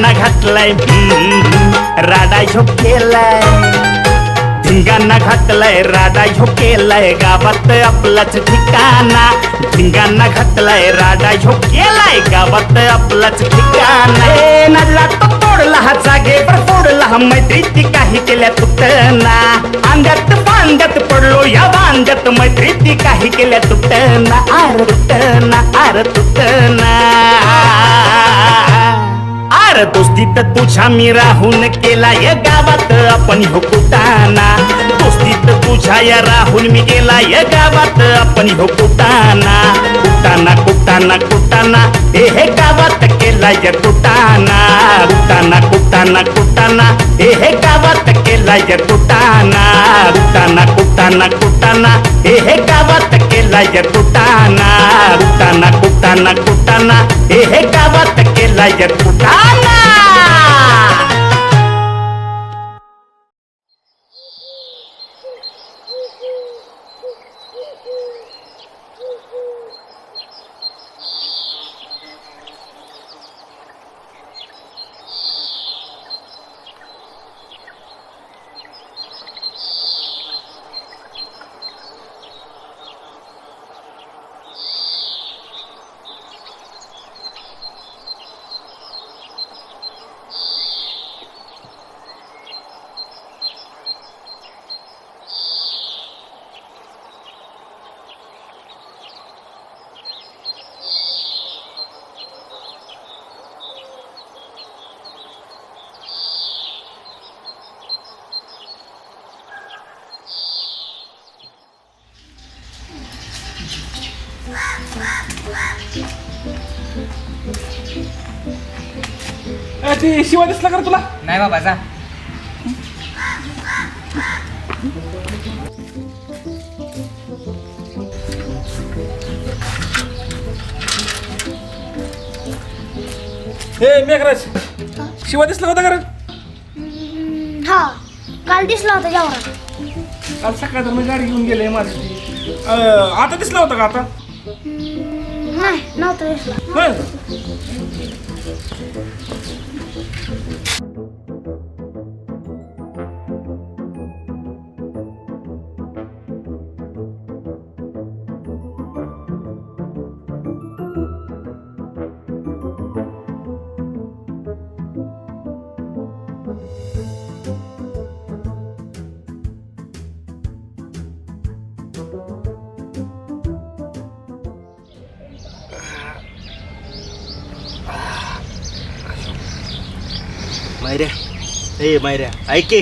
धिंगाणा घातलाय राडा ह्यो केलाय धिंगाणा घातलाय राडा ह्यो केलाय गावात आपलाच ठिकाणा धिंगाणा घातलाय राडा ह्यो केलाय गावात आपलाच ठिकाणा नडला तो तोडला हा जागेवर फोडला मैत्रीती काही केल्या तुटना अंड्यात बांड्यात पडलो या बांड्यात मैत्रीती काही केल्या तुटना आर तुटना आर दोस्तीत तुझ्या मी राहून केला या गावात आपण हो कुटाना दोस्तीत तुझ्या या राहून मी गेला या गावात आपण हो कुटाना कुटाना कुटाना कुटाना हे गावात केला या कुटाना कुटाना कुटाना कुटाना हे गावात केला या कुटाना कुटाना कुटाना कुटाना हे गावात केला या कुटाना कुटाना कुटाना कुटाना हे गावात केला या कुटाना ते शिवा दिसला का तुला? नाही बाबा जा. हे मेघराज शिवा दिसला होता कारण हा काल दिसला होता जेवणात. काल सकाळ तर मी गाडी घेऊन गेले माझी. आता दिसला होता का आता? नाही नव्हता दिसला. होय. मायऱ्या ए मायऱ्या ऐक की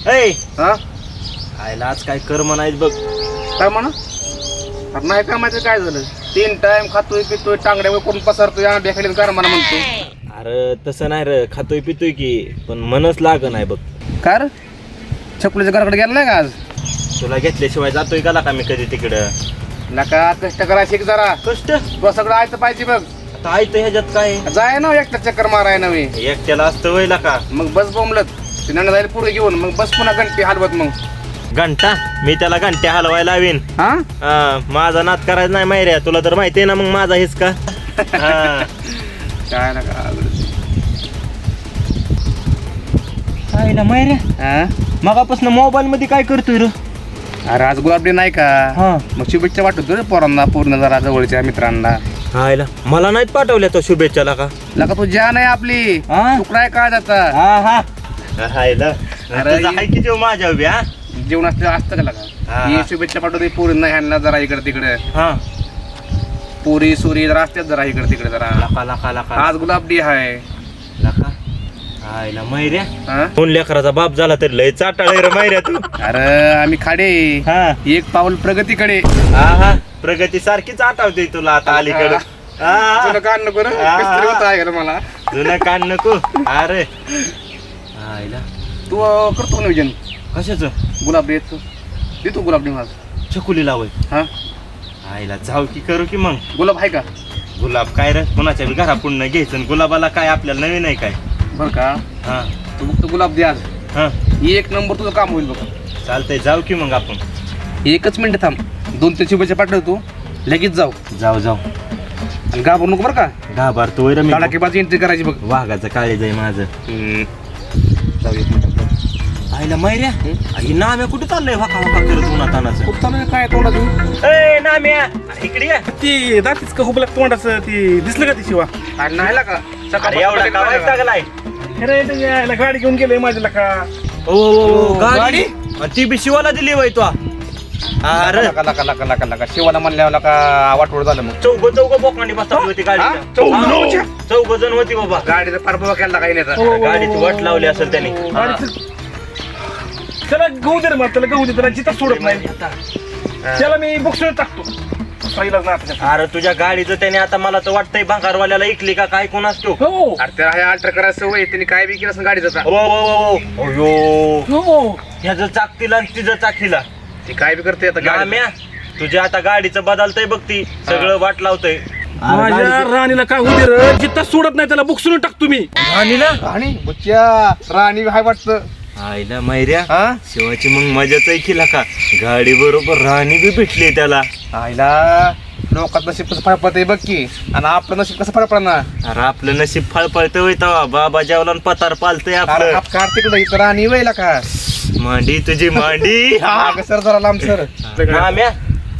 ए हा आयला आज काय कर म्हणायच बघ. काय म्हणा अरे नाही का माहिती काय झालं 3 टाइम खातोय पितोय टांगड्यावर कोण पसरतोय अंड्या खाली कर म्हणा म्हणतो. अरे तसं नाही रे खातोय पितोय की पण मनच लाग नाही बघ. का रे छकुलीच्या घराकडे गेला नाही का आज? तुला घेतल्याशिवाय जातोय का मी कधी तिकडं. नका कष्ट करायची जरा कष्ट तुला सगळं आयचं पाहिजे बघ. आता ऐकतं ह्याच्यात काय जाय ना एकटा चक्कर माराय नव्हे एकट्याला असतं वयला का. मग बस बोंबलत ते नंदा जाईल पुढे घेऊन मग बस पुन्हा घंटी हलवत मग घंटा मी त्याला घंट्या हलवायला लावीन. हा माझा नाद करायचा नाही मायऱ्या तुला तर माहिती आहे ना मग माझा हिसका. काय नका काय ना मायऱ्या मगापासून मोबाईल मध्ये काय करतोय रे. अरे आज गुलाबडी नाही का हा मग शुभेच्छा वाटतो रे पोरांना पूर्ण जरा जवळच्या मित्रांना. हायला मला नाहीत पाठवल्या तो शुभेच्छाला का. लका तू जान आहे आपली तुकडा आहे काय जाता हायला आहे की जेव माझ्या उभी हा जेवण असतं का लका ही शुभेच्छा पाठवते पोरी नाही ह्यांना जरा इकडे तिकडे हा पुरी सुरी जरा असतात जरा इकडे तिकडे जरा लका लका लका आज गुलाबडी आहे लका हायला मैऱ्या हा? दोन लेकराचा बाप झाला तरी लय चाटाळे रे मैऱ्या तू. अरे आम्ही खाडे हा एक पाऊल प्रगतीकडे. हा हा प्रगती सारखीच आठवते तुला आता अलीकडे. तुला कान नको रे कसतरी होत आहे का रे मला तुला कान नको. अरे हायला तू करतो नियोजन कशाचं गुलाबडी येतो देतो गुलाबडी मला चकुली लावय. हा आईला जाऊ की करू की मग. गुलाब आहे का? गुलाब काय रे कोणाच्या बी घरापुढनं घ्यायचं आणि गुलाबाला काय आपल्याला नवीन आहे काय. बरं का हा तू फक्त गुलाब दे आज हा एक नंबर तुझं काम होईल बघा. चालतंय जाऊ की मग आपण. एकच मिनिट थांब 2-3 शुभेच्छा पाठवतो लगेच जाऊ. जाऊ जाऊ घाबरू नको बरं का घाबरतो वैर मी तडाखेबाजी एंट्री करायची बघ वाघाचं काळीज आहे माझं जाऊ एक मिनिट आईला मैऱ्या आई नाम्या कुठे चाललंय वाका वाका करत उन्हा तानाचं खूप चालू आहे काय तोंडातून ए नाम्या इकडे ये. ती दातीच का हुबलक तोंडाचं ती दिसलं का ती शिवा आणि नाही का अरे एवढा का वाईट लागलाय अरे ते यायला गाडी घेऊन गेले माझ्याला का ओ गाडी? गाडी आणि ती बी शिवाला दिली वय तो अरे लका लका लका लका लका शिवाला म्हणल्यावर का वाटोळ झालं मग चौघ बोकांनी बसवली होती गाडी हा? चौघ जण होती बाबा गाडीचा फार बघा केला काही नाही हो, हो, हो. गाडीची वाट लावली असेल त्याने त्याला गहू दे रे मला त्याला गहू दे त्याला जिथं सोडत नाही त्याला मी बुक्सवर टाकतो साईलाच ना आता अरे तुझ्या गाडीचं त्याने आता मला तर वाटतंय भांगारवाल्याला ऐकली का काय कोण असतो हो अरे त्याला हे अल्टर करायचं सवय त्यांनी काय बी केलं असं गाडीचं आता. अयो हो ह्याचं चाकतीला आणि तिचं चाकीला ती काय बी करते आता गाडी नाम्या तुझ्या आता गाडीचं बदलतंय बघ ती सगळं वाट लावतंय माझ्या राणीला काय होऊ दे रे जिथं सोडत नाही त्याला बुक्सवर टाकतो मी राणीला राणी बुच्च्या राणी हाय वाटतं आईला मैऱ्या हा शिवाची मग मजाच ऐकीला का गाडी बरोबर राणी बी भेटली त्याला आईला लोकात नशीब कसं फळफळतंय बघ की आणि आपलं नशीब कसं फळफळणार अरे आपलं नशीब फळफळतं होय तेव्हा बाबा जेवला पातार पालतय अरे आपलं कार्तिक इथं राणी वयला का मांडी तुझी मांडी अगं सर जरा लांब सर नाम्या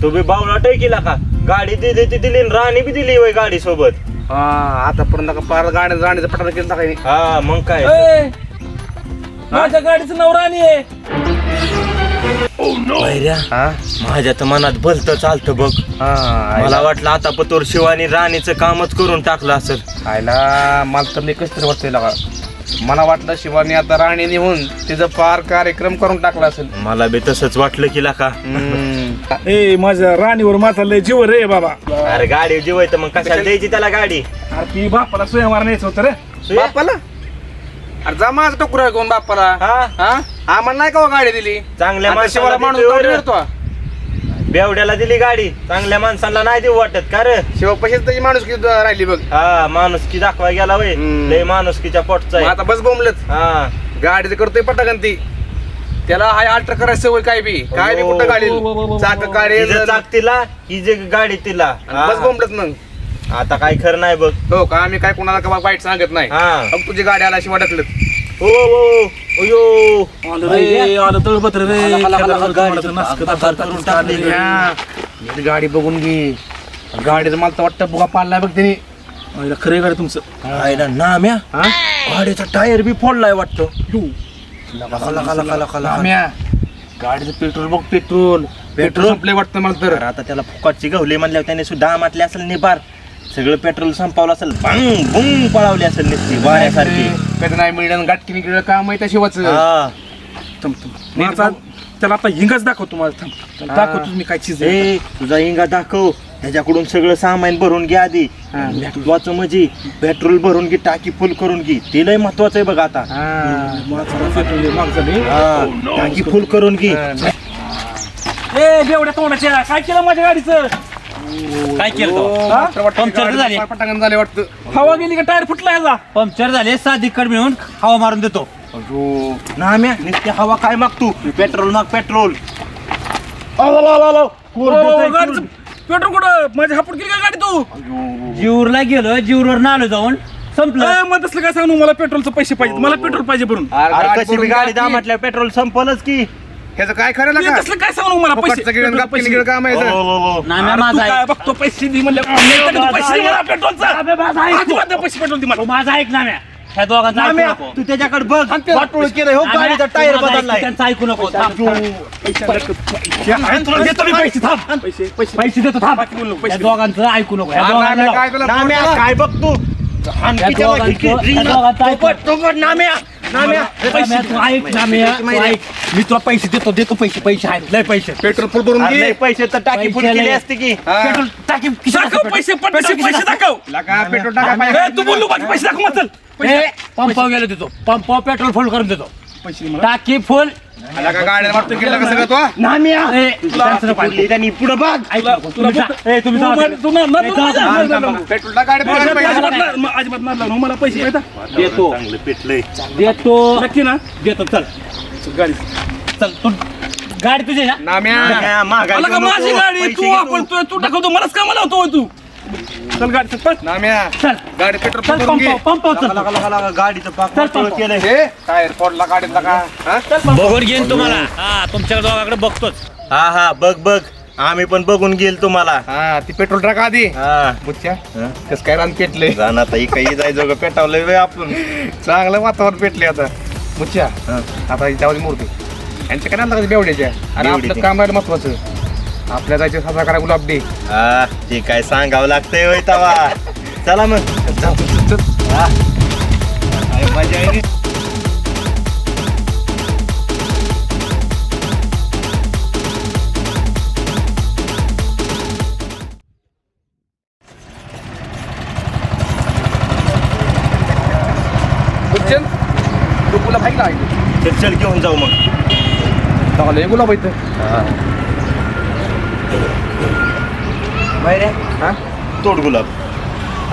तू बी बावळाट केला का गाडी दिली ती दिली आणि राणी बी दिली वय गाडी सोबत हा आतापर्यंत का पार गाड्या राणीचं पटाला केलं काही हा मग काय ए, माझ्या गाडीचं नाव राणी आहे मैऱ्या हा माझ्या तर मनात भलतं चालतं बघ हा मला वाटलं आता पतोर शिवानी राणीचं कामच करून टाकलं असेल आयला मला तर मी कसं तरी वाटतंय लगा मला वाटलं शिवानी आता राणी नेऊन तिचं फार कार्यक्रम करून टाकला असेल मला बी तसंच वाटलं की का ए माझ्या राणीवर माझा लय जीव रे बाबा अरे गाडी जीवाय तर मग कशाला द्यायची त्याला गाडी अरे ती बापाला सोया मारण्याचं होतं रे बापाला अरे जा माझं टोकर कोण बापाला हा हा आम्हाला नाही का हो गाडी दिली चांगल्या आता शिवाला माणूस माणसाला गाडी देतो. मिळतो बेवड्याला दिली गाडी चांगल्या माणसाला नाही देऊ वाटत का रे शिवा पैसेच त्याची माणूस किती राहिली बघ हा माणुसकी दाखवा गेला वय हम्म. लय माणुसकीच्या पोटचा मग आहे आता बस बोंबलत हा गाडीचं करतोय पटागंती त्याला हाय अल्टर करायचं सवय काय बी काय बी कुठं गाडी चाक गाडी हिचं चाक तिला ही जे गाडी तिला हा. बस बोंबलत मग आता काय खरं नाही बघ हो का आम्ही काय कोणाला का वाईट सांगत नाही हा मग तुझी गाडी आला शिवाय टाकलं ओ अयो आलं रे आलं तळपत्र रे गाडीचं नासकं करून टाकली. गाडी बघून घे गाडीचं मला तर वाटतं बुगा पाडलाय बघ तिने खरे गाडी तुमचं आईला नाम्या हा गाडीचा टायर बी फोडलाय वाटतो आम्या गाडीचं पेट्रोल बघ पेट्रोल पेट्रोल संपले वाटतं मला तर आता त्याला फुकटची गवली म्हणल्यावर त्याने सुद्धा मातले असेल निबार सगळं पेट्रोल संपवलं असेल भंग भुंग पळावली असेल नुसती वाऱ्यासारखी कधी नाही मिळलं गाठकी निघलं काम आहे त्या शिवाचं हा. माझा त्याला आता हिंगाच दाखवतो माझं थांब त्याला दाखवतो मी काय चीज आहे. ए तुझा इंगा दाखव त्याच्याकडून सगळं सामान भरून घे आधी महत्वाचं म्हणजे पेट्रोल भरून घे टाकी फुल करून घे ते लय महत्वाचं आहे बघ आता माझा पेट्रोल मागचा नाही. हा, टाकी फुल करून घे ए बेवड्या तोंडाच्या काय केलं माझ्या गाडीचं काय केलं हा? पंक्चर झाली. पटांगण झाले वाटतं हवा गेली का टायर फुटला ह्याचा पंक्चर झाले साधी कड मिळून हवा मारून देतो नाम्या नुसती हवा काय मागतो पेट्रोल माग पेट्रोल गाडीचं पेट्रोल कुठं माझ्या हापूट गेली का गाडी तू जीवरला गेलो जीवरवर नालो जाऊन संपलं ए, मग तसलं काय सांगू मला पेट्रोलचे पैसे पाहिजे मला पेट्रोल पाहिजे भरून अरे कशी बी गाडी दा म्हटल्या पेट्रोल संपलच की ह्याचं काय खरं ए, का तसलं काय सांगू मला पैसे फुकटचं गिळून पेट्रोलचे गपकी पैसे. निघलं काम आहे हो, नाम्या अरे, तू माझा काय ऐक बघतो पैसे दे म्हणलं पैसे दे मला पेट्रोलचा अजिबात नाही पैसे पेट्रोल दे मला माझा ऐक नाम्या ह्या दोघांचा ऐकू नाम्या नको. तू त्याच्याकडे बघ वाटोळ केलंय हो नाम्या, गाडीचा तू टायर माझं ऐक, बदललाय त्यांचं ऐकू नको थांब, थांब. तुला देतो मी पैसे थांब पैसे देतो थांब बाकी बोलू ह्या पैसे दोघांचं ऐकू नको ह्या दोघांना लाव. काय तुला नाम्या काय बघ तू ह्या दोघांचं ऐकू. नाम्या नाम्या नाम्या, तू ऐक नाम्या, तू ऐक. मी तुला पैसे देतो पैसे आहेत लय पैसे पेट्रोल फुल भरून अरे घे नाही, पैसे तर टाकी फुल पैसे केली लय. असते की पेट्रोल टाकी दाखव पैसे पैसे दाखव लका पेट्रोल टाका ए, पाहिजे तू बोलू बाकी पैसे दाखव मग चल पंपावर गेलो देतो पंपावर पेट्रोल फुल करून देतो पैसे मला टाकी फुल लका गाड्या वाटतं गेलं का सगळं तो नाम्या ए, त्यांचं नको ऐकू. त्यांनी पुढे बघ तुला तुम्ही जा. ए, तुम्ही जा. पेट्रोल टाका गाडी भरून पाहिजे अजिबात मार लागलो मला पैसे पाहिजे देतो चांगलं पेटलंय देतो नक्की ना देतो चल गाडी चल तू गाडी तुझी ना नाम्या मला का माझी गाडी तू वापरतोय तू दाखवतो मलाच का मला होतोय तू चल गाडी चल पळ. नाम्या चल गाडी पेट्रोल चल भरून घे. पंप चल लगा गाडीचं पाक चल, मोकळं चल. केलंय हे टायर फोडला गाडीतला का हा? बघून घेईन तुम्हाला हा तुमच्या दोघाकडे बघतोच हा हा बघ आम्ही पण बघून गेल तुम्हाला हा ती पेट्रोल टाका आधी हा बुच्च्या कस काय रान पेटले जाण आता काही जायचं पेटावलंय व्हय आपण चांगलं वातावरण पेटले आता बुच्च्या हा. आता त्यामध्ये मूर्ती यांच्या काय लागत बेवड्याच्या आणि बेवड्याच्या. आपलं काम राहिलं महत्वाचं आपल्या जायचं साजरा करा गुलाब डे हा ते काय सांगावं लागतंय होय तवा चला मग हा. काय मजा आहे रे. बुच्चन तू गुलाब आहे का चल घेऊन जाऊ मग चांगलं गुलाब इथं बाहेर हा तोड गुलाब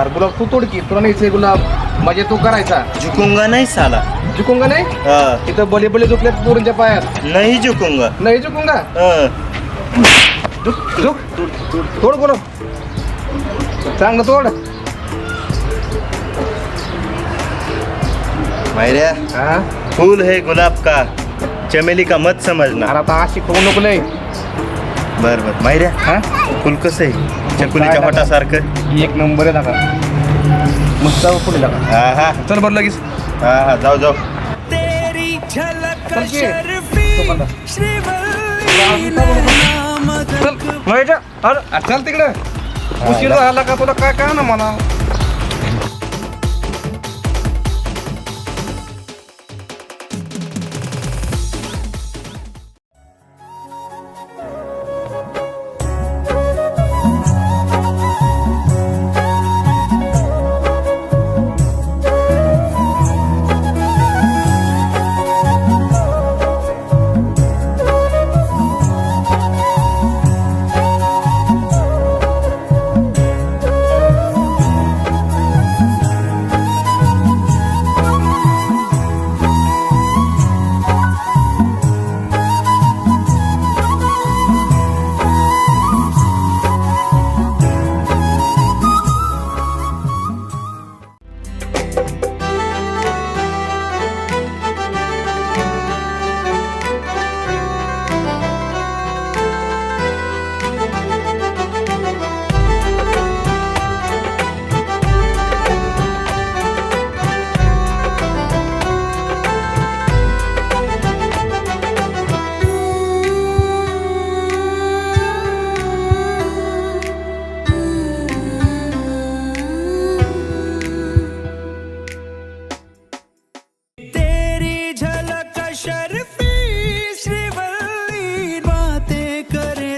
अरे गुलाब तू तोड की तुला नाही गुलाब म्हणजे तू करायचा झुकूंगा नाही साला झुकूंगा नाही हा. इथं बले बले झुकल्यात पोरींच्या पायात नाही झुकूंगा नाही झुकूंगा हा. झुक झुक तोड गुलाब चांगलं तोड मायऱ्या हा फूल है गुलाब का चमेली का मत समजना अरे आता अशी करू नको लय बर मायऱ्या हा फुल कसं आहे चकुलीच्या पोटासारखं एक नंबर आहे दादा मस्त पुढे दादा हा हा चल बरं लगेच हा हा जाऊ चल की. चल माहिती अरे चल तिकडे उशीर झाला का तुला काय काय ना मला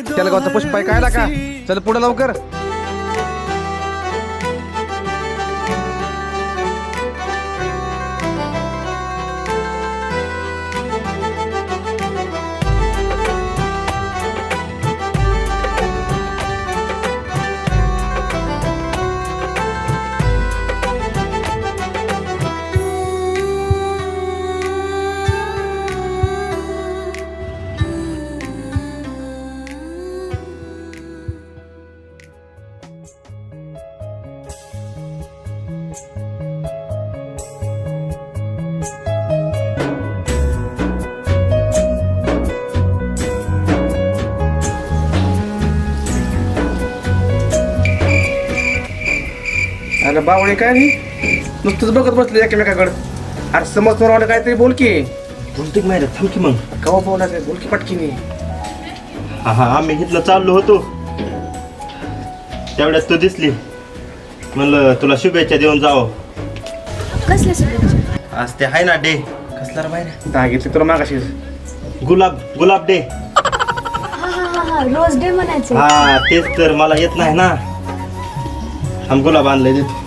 त्याला गावचा पुष्पाय काय का चल पुढे लवकर अरे बावळे काय नाही नुसतंच बघत बसले एकमेकाकडे अरे समोर आलं काहीतरी बोल की बोलते की मायऱ्या थांब की मग कवा बोलायचं बोल की पटकीने हा हा आम्ही घेतलं चाललो होतो तेवढ्यात तू दिसली म्हणलं तुला शुभेच्छा देऊन जावं कसले शुभेच्छा? आज ते आहे ना डे कसला रे मायऱ्या दहा घेतली तुला मागाशी गुलाब डे हा रोज डे म्हणायचं. हा तेच तर मला येत नाही ना आम गुलाब आणलंय देतो